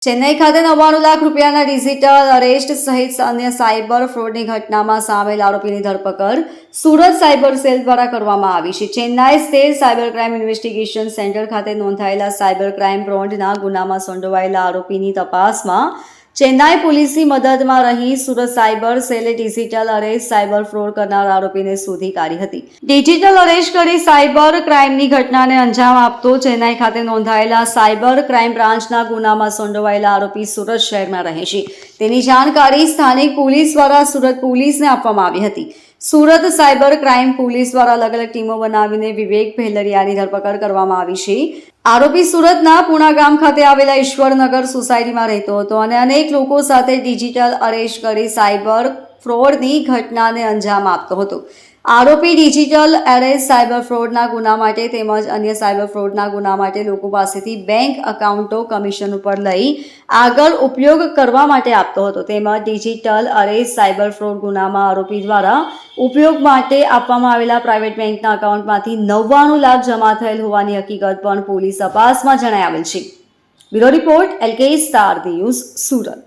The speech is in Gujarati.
ચેન્નઈ ખાતે 99 લાખ રૂપિયાના ડિજિટલ અરેસ્ટ સહિત અન્ય સાયબર ફ્રોડની ઘટનામાં સામેલ આરોપીની ધરપકડ સુરત સાયબર સેલ દ્વારા કરવામાં આવી છે. Chennai state cyber crime investigation centre ખાતે નોંધાયેલા સાયબર ક્રાઇમ ફ્રોડના ગુનામાં સંડોવાયેલા આરોપીની તપાસમાં ચેન્નાઈ પોલીસની મદદમાં રહી સુરત સાયબર સેલે ડિજિટલ અરેસ્ટ સાયબર ફ્રોડ કરનાર આરોપીને શોધી કાઢી હતી. ડિજિટલ અરેસ્ટ કરી સાયબર ક્રાઇમની ઘટનાને અંજામ આપતો ચેન્નાઈ ખાતે નોંધાયેલા સાયબર ક્રાઇમ બ્રાન્ચના ગુનામાં સંડોવાયેલા આરોપી સુરત શહેરમાં રહે છે. તેની જાણકારી સ્થાનિક પોલીસ દ્વારા સુરત પોલીસને આપવામાં આવી હતી. સુરત સાયબર ક્રાઇમ પોલીસ દ્વારા અલગ અલગ ટીમો બનાવીને વિવેક ભેલરિયાની ધરપકડ કરવામાં આવી છે. આરોપી સુરતના પુણા ગામ ખાતે આવેલા ઈશ્વરનગર સોસાયટીમાં રહેતો હતો અને અનેક લોકો સાથે ડિજિટલ અરેસ્ટ કરી સાયબર ફ્રોડની ઘટનાને અંજામ આપતો હતો. આરોપી ડિજિટલ અરેસ્ટ સાયબર ફ્રોડના ગુના માટે તેમજ અન્ય સાયબર ફ્રોડના ગુના માટે લોકો પાસેથી બેંક એકાઉન્ટો કમિશન ઉપર લઈ આગળ ઉપયોગ કરવા માટે આપતો હતો. તેમજ ડિજિટલ અરેસ્ટ સાયબર ફ્રોડ ગુનામાં આરોપી દ્વારા ઉપયોગ માટે આપવામાં આવેલા પ્રાઇવેટ બેંકના એકાઉન્ટમાંથી 99 લાખ જમા થયેલ હોવાની હકીકત પણ પોલીસ તપાસમાં જણાઈ આવેલ છે. Bureau report LK star news Surat.